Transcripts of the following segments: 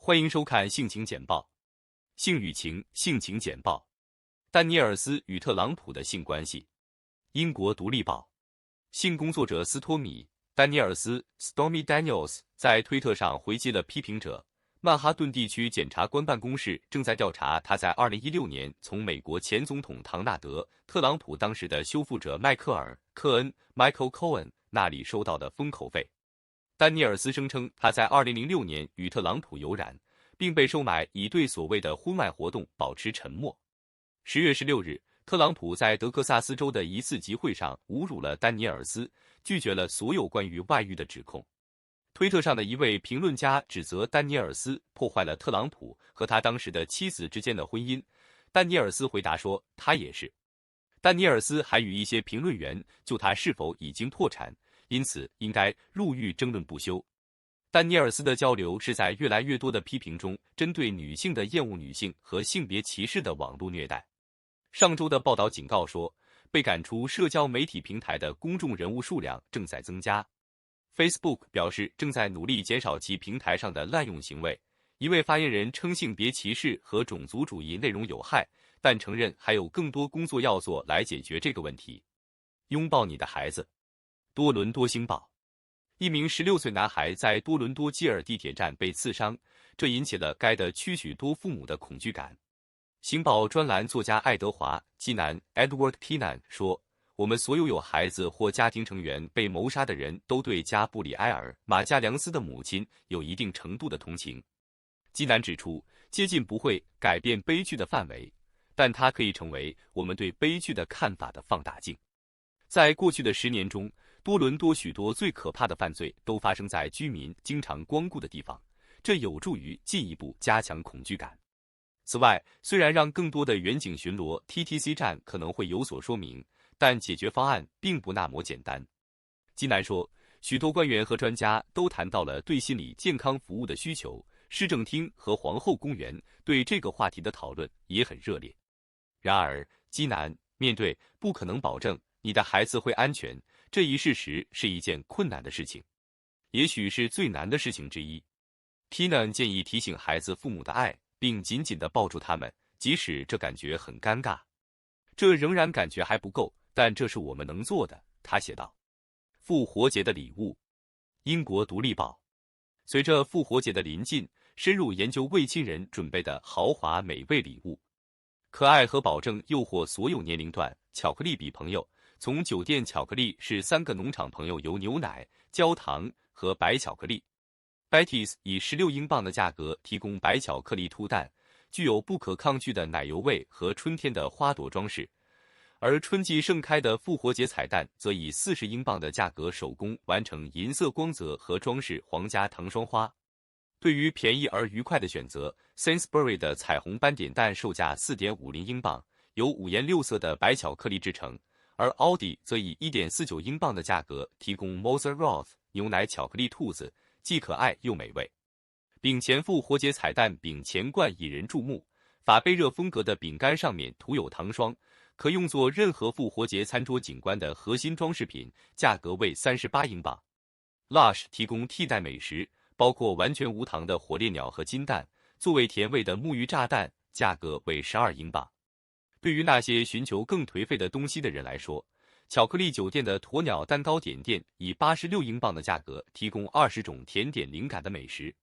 欢迎收看性情简报。性与情，性情简报。丹尼尔斯与特朗普的性关系。英国独立报。性工作者斯托米·丹尼尔斯 （Stormy Daniels） 在推特上回击了批评者。曼哈顿地区检察官办公室正在调查他在2016年从美国前总统唐纳德·特朗普当时的修复者迈克尔·科恩 （Michael Cohen） 那里收到的封口费。丹尼尔斯声称他在2006年与特朗普有染，并被收买以对所谓的婚外活动保持沉默。10月16日，特朗普在德克萨斯州的一次集会上侮辱了丹尼尔斯，拒绝了所有关于外遇的指控。推特上的一位评论家指责丹尼尔斯破坏了特朗普和他当时的妻子之间的婚姻。丹尼尔斯回答说，他也是。丹尼尔斯还与一些评论员就他是否已经破产，因此应该入狱争论不休。丹尼尔斯的交流是在越来越多的批评中针对女性的厌恶女性和性别歧视的网络虐待。上周的报道警告说，被赶出社交媒体平台的公众人物数量正在增加。Facebook 表示正在努力减少其平台上的滥用行为。一位发言人称性别歧视和种族主义内容有害，但承认还有更多工作要做来解决这个问题。拥抱你的孩子。多伦多星报。一名16岁男孩在多伦多基尔地铁站被刺伤，这引起了该的许多父母的恐惧感。星报专栏作家爱德华·基南 （Edward Keenan） 说，我们所有有孩子或家庭成员被谋杀的人都对加布里埃尔·马加良斯的母亲有一定程度的同情。基南指出，接近不会改变悲剧的范围，但它可以成为我们对悲剧的看法的放大镜。在过去的10年中，多伦多许多最可怕的犯罪都发生在居民经常光顾的地方，这有助于进一步加强恐惧感。此外，虽然让更多的远景巡逻 TTC 站可能会有所说明，但解决方案并不那么简单。基南说，许多官员和专家都谈到了对心理健康服务的需求，市政厅和皇后公园对这个话题的讨论也很热烈。然而，基南面对不可能保证你的孩子会安全这一事实是一件困难的事情，也许是最难的事情之一。Keenan 建议提醒孩子父母的爱，并紧紧地抱住他们，即使这感觉很尴尬。这仍然感觉还不够，但这是我们能做的，他写道。复活节的礼物。英国独立报。随着复活节的临近，深入研究为亲人准备的豪华美味礼物。可爱和保证诱惑所有年龄段。巧克力比朋友。从酒店巧克力是3个农场朋友由牛奶、焦糖和白巧克力。Betty's 以16英镑的价格提供白巧克力兔蛋，具有不可抗拒的奶油味和春天的花朵装饰。而春季盛开的复活节彩蛋则以40英镑的价格手工完成银色光泽和装饰皇家糖霜花。对于便宜而愉快的选择 ，Sainsbury 的彩虹斑点蛋售价4.50英镑，由5颜6色的白巧克力制成。而奥迪则以1.49英镑的价格提供 Moser Roth 牛奶巧克力兔子，既可爱又美味。饼前复活节彩蛋饼前冠引人注目，法贝热风格的饼干上面涂有糖霜，可用作任何复活节餐桌景观的核心装饰品，价格为38英镑。Lush 提供替代美食，包括完全无糖的火烈鸟和金蛋，作为甜味的木鱼炸弹，价格为12英镑。对于那些寻求更颓废的东西的人来说，巧克力酒店的鸵鸟蛋糕点店以86英镑的价格提供20种甜点灵感的美食。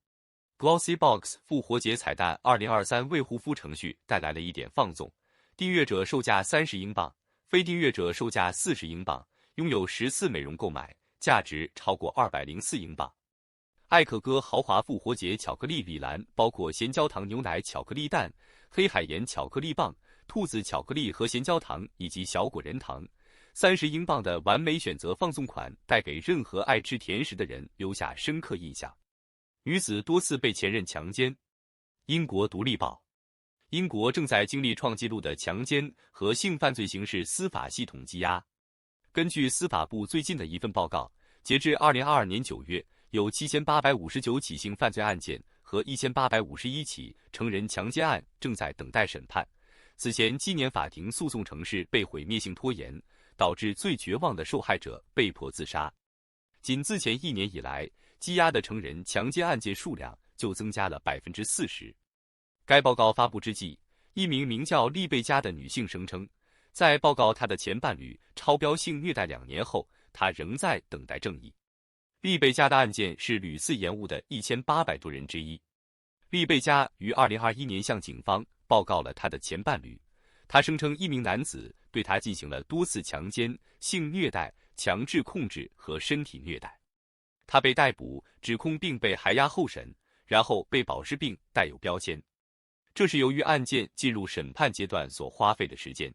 Glossy Box 复活节彩蛋2023为护肤程序带来了一点放纵，订阅者售价30英镑，非订阅者售价40英镑，拥有10次美容购买，价值超过204英镑。艾可歌豪华复活节巧克力礼篮包括咸焦糖牛奶巧克力蛋、黑海盐巧克力棒、兔子巧克力和咸焦糖以及小果仁糖。30英镑的完美选择放送款带给任何爱吃甜食的人留下深刻印象。女子多次被前任强奸。英国独立报。英国正在经历创纪录的强奸和性犯罪刑事司法系统积压。根据司法部最近的一份报告，截至2022年9月，有7859起性犯罪案件和1851起成人强奸案正在等待审判。此前今年法庭诉讼程序被毁灭性拖延，导致最绝望的受害者被迫自杀。仅自前1年以来，积压的成人强奸案件数量就增加了40%。该报告发布之际，一名名叫丽贝加的女性声称，在报告她的前伴侣超标性虐待2年后，她仍在等待正义。丽贝加的案件是屡次延误的1800多人之一。丽贝加于2021年向警方报告了她的前伴侣，她声称一名男子对她进行了多次强奸、性虐待、强制控制和身体虐待。她被逮捕、指控并被还押候审，然后被保释并带有标签。这是由于案件进入审判阶段所花费的时间。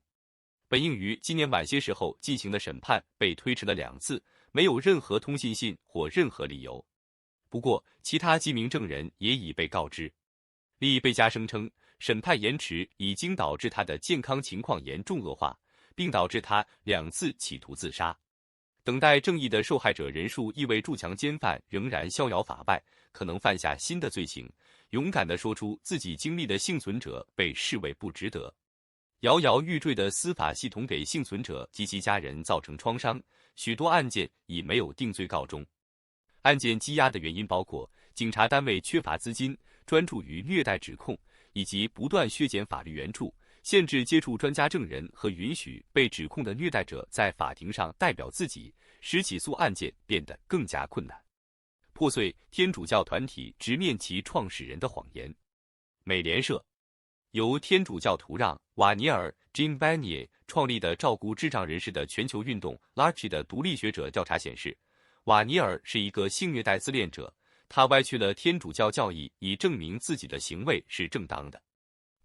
本应于今年晚些时候进行的审判被推迟了2次，没有任何通信信或任何理由。不过，其他几名证人也已被告知。丽贝加声称，审判延迟已经导致他的健康情况严重恶化，并导致他2次企图自杀。等待正义的受害者人数意味著强奸犯仍然逍遥法外，可能犯下新的罪行。勇敢地说出自己经历的幸存者被视为不值得。摇摇欲坠的司法系统给幸存者及其家人造成创伤，许多案件已没有定罪告终。案件积压的原因包括警察单位缺乏资金，专注于虐待指控，以及不断削减法律援助，限制接触专家证人和允许被指控的虐待者在法庭上代表自己，使起诉案件变得更加困难。破碎天主教团体直面其创始人的谎言。美联社由天主教徒让·瓦尼尔 （Jean Vanier） 创立的照顾智障人士的全球运动 （L'arche） 的独立学者调查显示，瓦尼尔是一个性虐待自恋者，他歪曲了天主教教义，以证明自己的行为是正当的。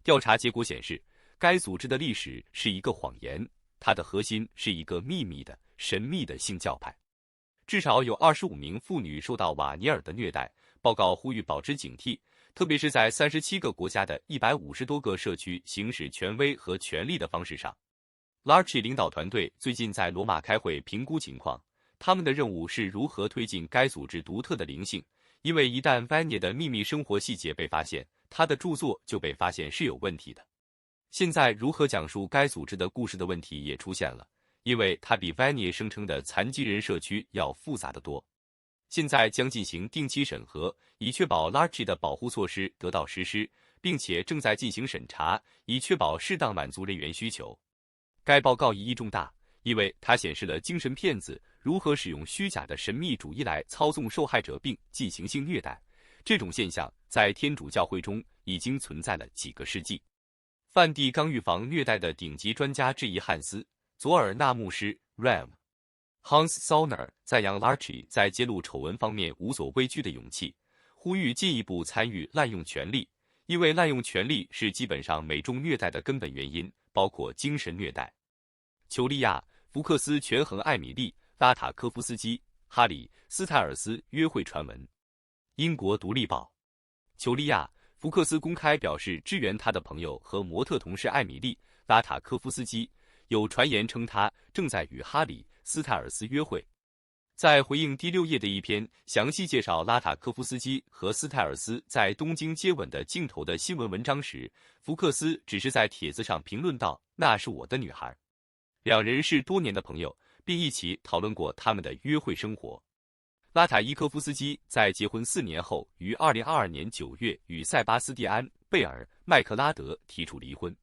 调查结果显示，该组织的历史是一个谎言，它的核心是一个秘密的、神秘的性教派。至少有25名妇女受到瓦尼尔的虐待。报告呼吁保持警惕，特别是在37个国家的150多个社区行使权威和权力的方式上。L'arche 领导团队最近在罗马开会评估情况，他们的任务是如何推进该组织独特的灵性，因为一旦 Vanier 的秘密生活细节被发现，他的著作就被发现是有问题的。现在如何讲述该组织的故事的问题也出现了，因为它比 Vanier 声称的残疾人社区要复杂得多。现在将进行定期审核，以确保 L'arche 的保护措施得到实施，并且正在进行审查，以确保适当满足人员需求。该报告意义重大，因为它显示了精神骗子如何使用虚假的神秘主义来操纵受害者并进行性虐待。这种现象在天主教会中已经存在了几个世纪。梵蒂冈预防虐待的顶级专家质疑汉斯·佐尔纳牧师 Hans Zollner 赞扬 L'arche 在揭露丑闻方面无所畏惧的勇气，呼吁进一步参与滥用权力，因为滥用权力是基本上每种虐待的根本原因，包括精神虐待。裘利亚·福克斯权衡艾米丽·拉塔科夫斯基、哈里·斯泰尔斯约会传闻。英国独立报。裘利亚·福克斯公开表示支援他的朋友和模特同事艾米丽·拉塔科夫斯基，有传言称他正在与哈里·斯泰尔斯约会。在回应第6页的一篇详细介绍拉塔科夫斯基和斯泰尔斯在东京接吻的镜头的新闻文章时，福克斯只是在帖子上评论道：“那是我的女孩。”两人是多年的朋友，并一起讨论过他们的约会生活。拉塔伊科夫斯基在结婚4年后，于2022年9月与塞巴斯蒂安·贝尔·麦克拉德提出离婚。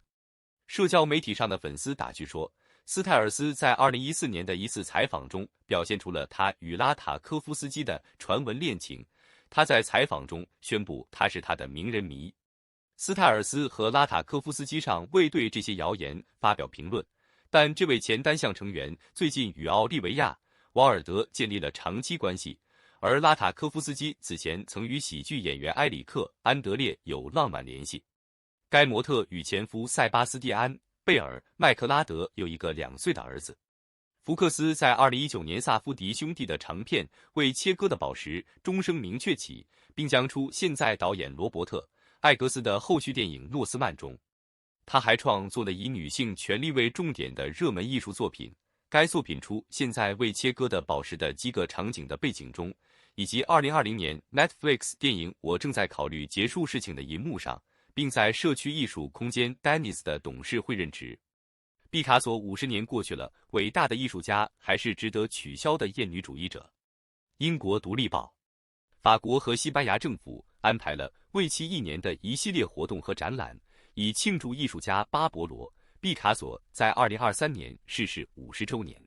社交媒体上的粉丝打趣说，斯泰尔斯在2014年的一次采访中表现出了他与拉塔科夫斯基的传闻恋情。他在采访中宣布他是他的名人迷。斯泰尔斯和拉塔科夫斯基尚未对这些谣言发表评论，但这位前单项成员最近与奥利维亚·瓦尔德建立了长期关系，而拉塔科夫斯基此前曾与喜剧演员埃里克·安德烈有浪漫联系。该模特与前夫塞巴斯蒂安·贝尔·麦克拉德有一个2岁的儿子。福克斯在2019年萨夫迪兄弟的长片《为切割的宝石》终生明确起，并将出现在导演罗伯特·艾格斯的后续电影《诺斯曼》中。他还创作了以女性权利为重点的热门艺术作品，该作品出现在未切割的宝石的几个场景的背景中，以及2020年 Netflix 电影《我正在考虑结束事情》的银幕上，并在社区艺术空间 Dennis 的董事会任职。毕卡索50年过去了，伟大的艺术家还是值得取消的厌女主义者。英国独立报。法国和西班牙政府安排了为期1年的一系列活动和展览，以庆祝艺术家巴勃罗·毕卡索在2023年逝世50周年。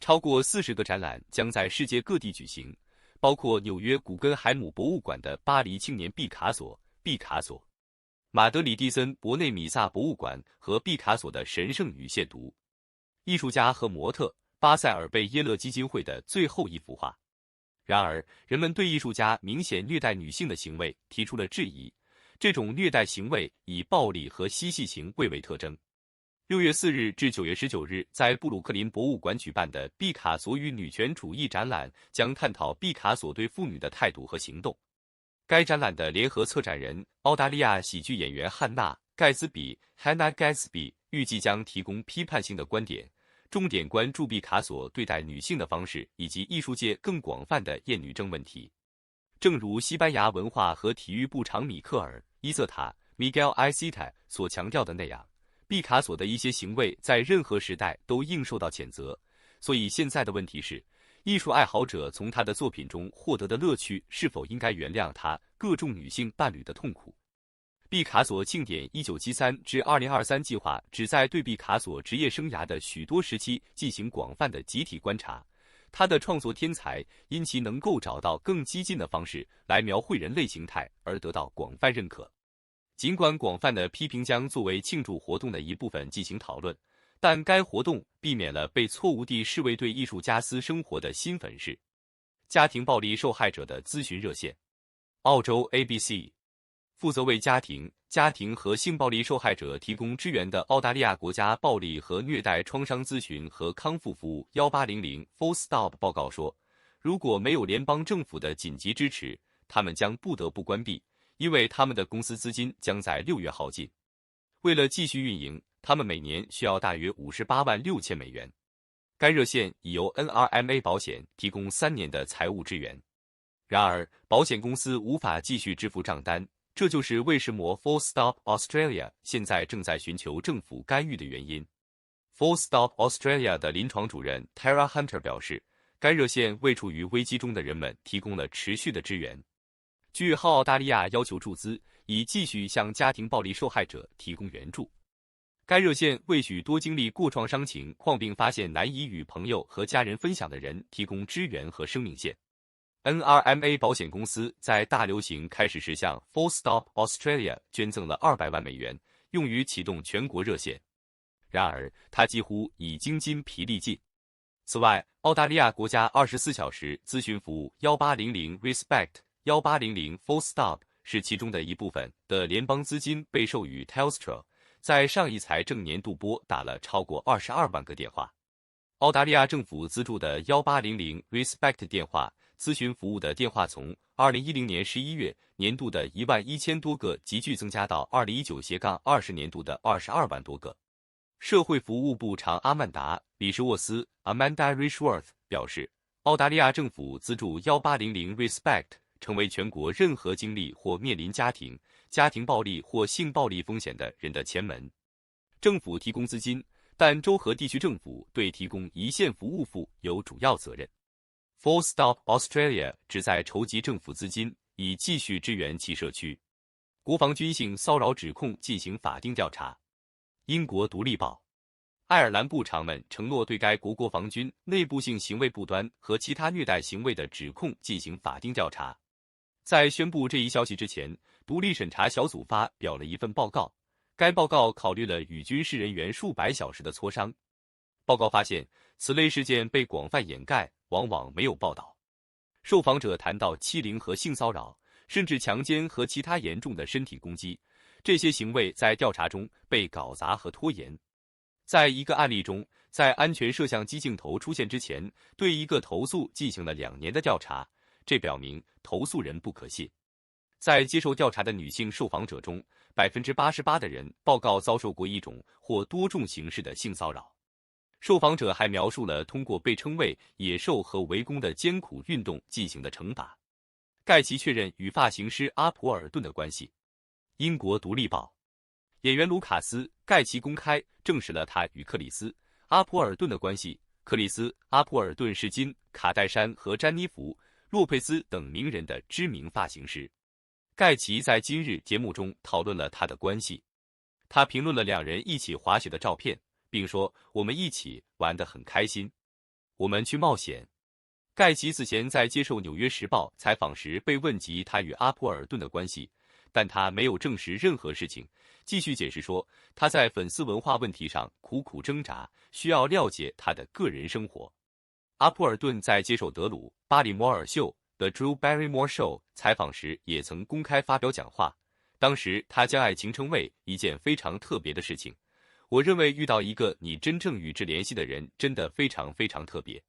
超过40个展览将在世界各地举行，包括纽约古根海姆博物馆的巴黎青年毕卡索、马德里蒂森博内米萨博物馆和毕卡索的《神圣与亵渎》，艺术家和模特巴塞尔贝耶勒基金会的最后一幅画。然而，人们对艺术家明显虐待女性的行为提出了质疑，这种虐待行为以暴力和嬉戏行为为特征。6月4日至9月19日在布鲁克林博物馆举办的毕卡索与女权主义展览将探讨毕卡索对妇女的态度和行动。该展览的联合策展人澳大利亚喜剧演员汉娜·盖茨比 （Hannah Gadsby） 预计将提供批判性的观点，重点关注毕卡索对待女性的方式以及艺术界更广泛的厌女症问题。正如西班牙文化和体育部长米克尔·伊瑟塔 （Miguel Iceta） 所强调的那样，毕卡索的一些行为在任何时代都应受到谴责。所以现在的问题是，艺术爱好者从他的作品中获得的乐趣是否应该原谅他各种女性伴侣的痛苦。毕卡索庆典1973至2023计划旨在对毕卡索职业生涯的许多时期进行广泛的集体观察。他的创作天才因其能够找到更激进的方式来描绘人类形态而得到广泛认可。尽管广泛的批评将作为庆祝活动的一部分进行讨论，但该活动避免了被错误地视为对艺术家私生活的新粉饰。家庭暴力受害者的咨询热线，澳洲 ABC。负责为家庭和性暴力受害者提供支援的澳大利亚国家暴力和虐待创伤咨询和康复服务1800 Full Stop 报告说，如果没有联邦政府的紧急支持，他们将不得不关闭，因为他们的公司资金将在6月耗尽。为了继续运营，他们每年需要大约58万6千美元。该热线已由 NRMA 保险提供3年的财务支援。然而，保险公司无法继续支付账单。这就是为什么 Full Stop Australia 现在正在寻求政府干预的原因。Full Stop Australia 的临床主任 Tara Hunter 表示，该热线为处于危机中的人们提供了持续的支援。据号澳大利亚要求注资，以继续向家庭暴力受害者提供援助。该热线为许多经历过创伤情况并发现难以与朋友和家人分享的人提供支援和生命线。NRMA 保险公司在大流行开始时向 Full Stop Australia 捐赠了200万美元，用于启动全国热线。然而，它几乎已经筋疲力尽。此外，澳大利亚国家24小时咨询服务1800 Respect 1800 Full Stop 是其中的一部分的联邦资金被授予 Telstra， 在上一财政年度拨打了超过22万个电话。澳大利亚政府资助的1800 Respect 电话咨询服务的电话从2010年11月年度的11000多个急剧增加到2019-20年度的22万多个。社会服务部长阿曼达·里什沃斯 （Amanda Richworth） 表示，澳大利亚政府资助1800 Respect 成为全国任何经历或面临家庭暴力或性暴力风险的人的前门。政府提供资金，但州和地区政府对提供一线服务负有主要责任。Full Stop Australia 旨在筹集政府资金，以继续支援其社区。国防军性骚扰指控进行法定调查。英国独立报，爱尔兰部长们承诺对该国防军内部性行为不端和其他虐待行为的指控进行法定调查。在宣布这一消息之前，独立审查小组发表了一份报告，该报告考虑了与军事人员数百小时的磋商。报告发现，此类事件被广泛掩盖，往往没有报道。受访者谈到欺凌和性骚扰，甚至强奸和其他严重的身体攻击，这些行为在调查中被搞砸和拖延。在一个案例中，在安全摄像机镜头出现之前，对一个投诉进行了2年的调查，这表明投诉人不可信。在接受调查的女性受访者中，88%的人报告遭受过一种或多种形式的性骚扰。受访者还描述了通过被称为野兽和围攻的艰苦运动进行的惩罚。盖奇确认与发型师阿普尔顿的关系。英国独立报，演员卢卡斯·盖奇公开证实了他与克里斯·阿普尔顿的关系。克里斯·阿普尔顿是金·卡戴珊和詹妮弗·洛佩斯等名人的知名发型师。盖奇在今日节目中讨论了他的关系，他评论了两人一起滑雪的照片，并说：“我们一起玩得很开心，我们去冒险。”盖奇此前在接受《纽约时报》采访时被问及他与阿普尔顿的关系，但他没有证实任何事情，继续解释说他在粉丝文化问题上苦苦挣扎，需要了解他的个人生活。阿普尔顿在接受德鲁·巴里摩尔秀的 Drew Barrymore Show 采访时也曾公开发表讲话，当时他将爱情称为一件非常特别的事情。我认为遇到一个你真正与之联系的人真的非常非常特别。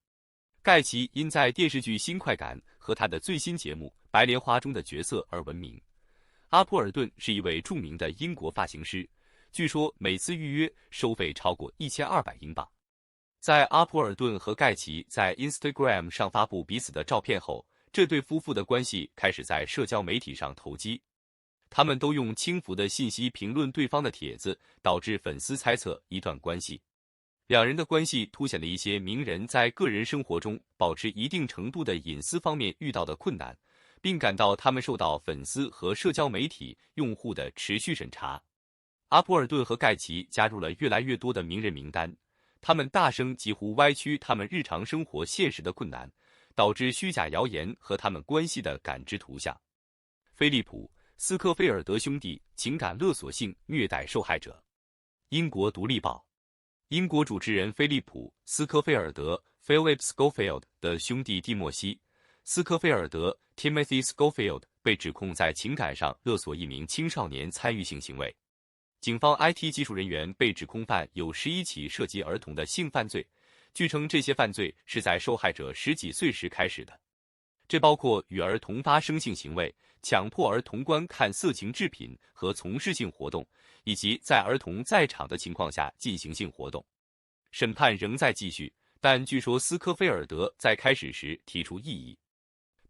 盖奇因在电视剧《新快感》和他的最新节目《白莲花》中的角色而闻名。阿普尔顿是一位著名的英国发型师，据说每次预约收费超过1200英镑。在阿普尔顿和盖奇在 Instagram 上发布彼此的照片后，这对夫妇的关系开始在社交媒体上投机。他们都用轻浮的信息评论对方的帖子，导致粉丝猜测一段关系。两人的关系凸显了一些名人在个人生活中保持一定程度的隐私方面遇到的困难，并感到他们受到粉丝和社交媒体用户的持续审查。阿普尔顿和盖奇加入了越来越多的名人名单，他们大声几乎歪曲他们日常生活现实的困难，导致虚假谣言和他们关系的感知图像。菲利普·斯科菲尔德兄弟情感勒索性虐待受害者。英国独立报。英国主持人菲利普·斯科菲尔德 （Philip Schofield） 的兄弟蒂莫西·斯科菲尔德 （Timothy Schofield） 被指控在情感上勒索一名青少年参与性行为。警方 IT 技术人员被指控犯有11起涉及儿童的性犯罪，据称这些犯罪是在受害者10几岁时开始的。这包括与儿童发生性行为、强迫儿童观看色情制品和从事性活动，以及在儿童在场的情况下进行性活动。审判仍在继续，但据说斯科菲尔德在开始时提出异议。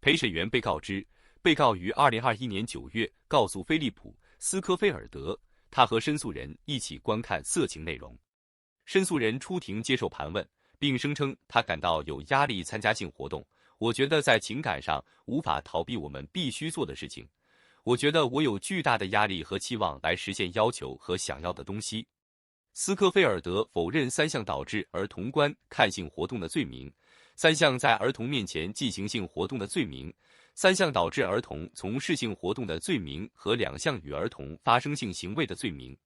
陪审员被告知，被告于2021年9月告诉菲利普·斯科菲尔德，他和申诉人一起观看色情内容。申诉人出庭接受盘问，并声称他感到有压力参加性活动。我觉得在情感上无法逃避我们必须做的事情。我觉得我有巨大的压力和期望来实现要求和想要的东西。斯科菲尔德否认3项导致儿童观看性活动的罪名，3项在儿童面前进行性活动的罪名，3项导致儿童从事性活动的罪名和2项与儿童发生性行为的罪名。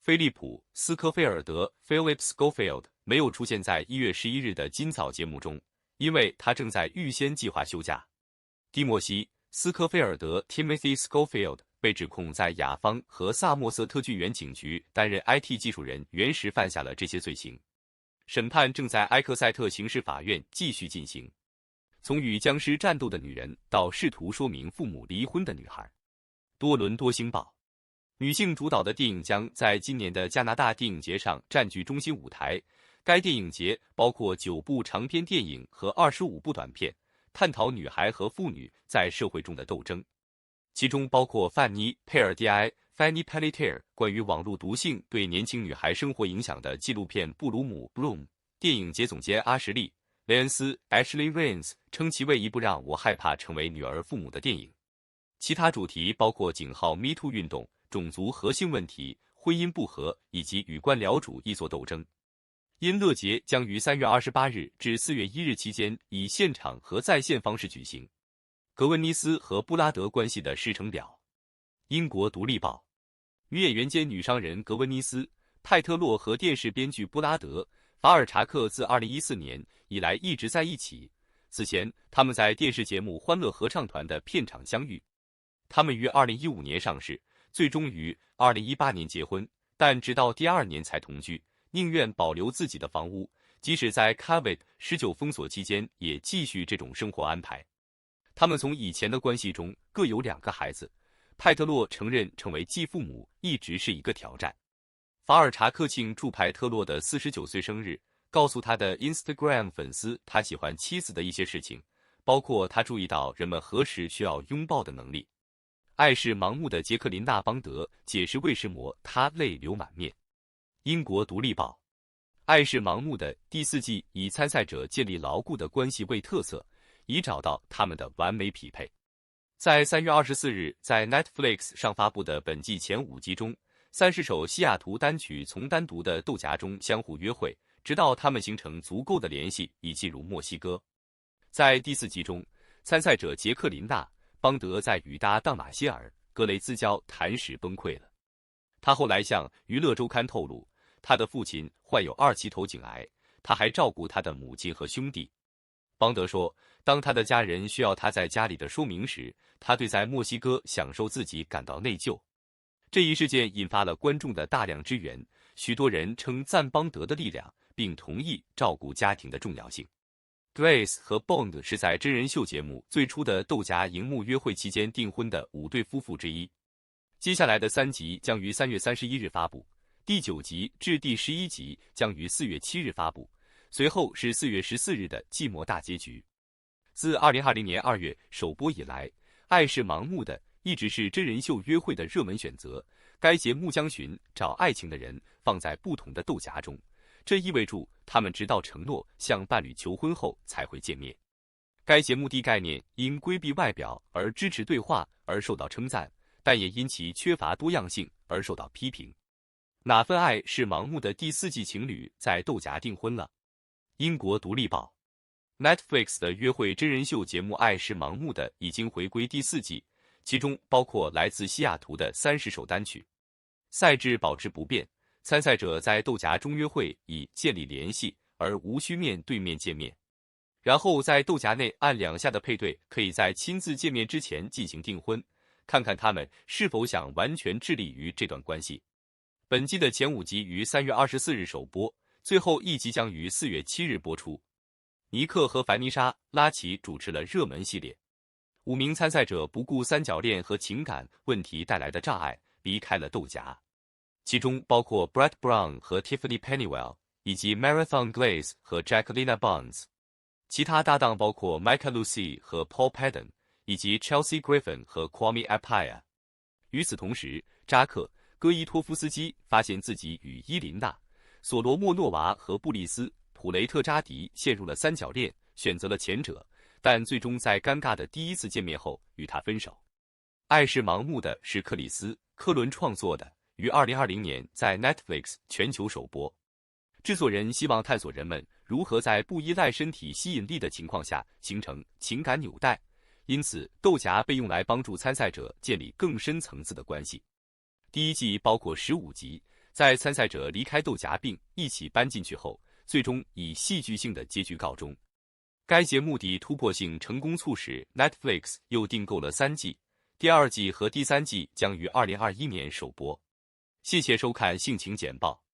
菲利普·斯科菲尔德 （Philip Schofield） 没有出现在1月11日的今早节目中，因为他正在预先计划休假。蒂莫西·斯科菲尔德 （Timothy Schofield） 被指控在雅芳和萨默瑟特剧园警局担任 IT 技术人员时犯下了这些罪行。审判正在埃克塞特刑事法院继续进行。从与僵尸战斗的女人到试图说明父母离婚的女孩。多伦多星报。女性主导的电影将在今年的加拿大电影节上占据中心舞台。该电影节包括9部长篇电影和25部短片，探讨女孩和妇女在社会中的斗争，其中包括范妮·佩尔蒂埃 （Fanny Pelletier） 关于网络毒性对年轻女孩生活影响的纪录片《布鲁姆》（Bloom）。电影节总监阿什利·雷恩斯 （Ashley Rains） 称其为一部让我害怕成为女儿父母的电影。其他主题包括#MeToo 运动、种族和性问题、婚姻不和以及与官僚主义做斗争。音乐节将于3月28日至4月1日期间以现场和在线方式举行。格温尼斯和布拉德关系的时程表。英国独立报。女演员兼女商人格温尼斯、派特洛和电视编剧布拉德·法尔查克自2014年以来一直在一起。此前，他们在电视节目《欢乐合唱团》的片场相遇。他们于2015年上市，最终于2018年结婚，但直到第2年才同居，宁愿保留自己的房屋，即使在 COVID-19 封锁期间也继续这种生活安排。他们从以前的关系中各有2个孩子。派特洛承认成为继父母一直是一个挑战。法尔查克庆祝派特洛的49岁生日，告诉他的 Instagram 粉丝他喜欢妻子的一些事情，包括他注意到人们何时需要拥抱的能力。爱是盲目的杰克琳娜·邦德解释为什么她泪流满面。英国独立报。爱是盲目的第4季以参赛者建立牢固的关系为特色，以找到他们的完美匹配。在3月24日在 Netflix 上发布的本季前5集中，30首西雅图单曲从单独的豆荚中相互约会，直到他们形成足够的联系以进入墨西哥。在第4集中，参赛者杰克琳娜·邦德在与搭档马歇尔·格雷兹交谈时崩溃了。他后来向娱乐周刊透露，他的父亲患有2期头颈癌，他还照顾他的母亲和兄弟。邦德说，当他的家人需要他在家里的说明时，他对在墨西哥享受自己感到内疚。这一事件引发了观众的大量支援，许多人称赞邦德的力量，并同意照顾家庭的重要性。Glaze 和 Bond 是在真人秀节目最初的豆荚荧幕约会期间订婚的5对夫妇之一。接下来的3集将于3月31日发布，第9集至第11集将于4月7日发布，随后是4月14日的寂寞大结局。自2020年2月首播以来，爱是盲目的一直是真人秀约会的热门选择。该节目将寻找爱情的人放在不同的豆荚中，这意味着他们直到承诺向伴侣求婚后才会见面。该节目的概念因规避外表而支持对话而受到称赞，但也因其缺乏多样性而受到批评。哪份爱是盲目的第4季情侣在豆荚订婚了。英国独立报 Netflix 的约会真人秀节目《爱是盲目的》已经回归第4季，其中包括来自西雅图的30首单曲。赛制保持不变，参赛者在豆荚中约会以建立联系，而无需面对面见面。然后在豆荚内按2下的配对可以在亲自见面之前进行订婚，看看他们是否想完全致力于这段关系。本季的前5集于3月24日首播，最后1集将于4月7日播出。尼克和凡妮莎·拉奇主持了热门系列。5名参赛者不顾三角恋和情感问题带来的障碍，离开了豆荚，其中包括 Brett Brown 和 Tiffany Pennywell， 以及 Marathon Glaze 和 Jacqueline Bonds。其他搭档包括 Micah Lucy 和 Paul Padden， 以及 Chelsea Griffin 和 Kwame Appiah。与此同时，扎克·戈伊托夫斯基发现自己与伊琳娜·索罗莫诺娃和布里斯·普雷特扎迪陷入了三角恋，选择了前者，但最终在尴尬的第1次见面后与他分手。爱是盲目的是克里斯·科伦创作的，于2020年在 Netflix 全球首播。制作人希望探索人们如何在不依赖身体吸引力的情况下形成情感纽带，因此豆荚被用来帮助参赛者建立更深层次的关系。第1季包括15集，在参赛者离开豆荚并一起搬进去后，最终以戏剧性的结局告终。该节目的突破性成功促使 Netflix 又订购了3季，第2季和第3季将于2021年首播。谢谢收看性情简报。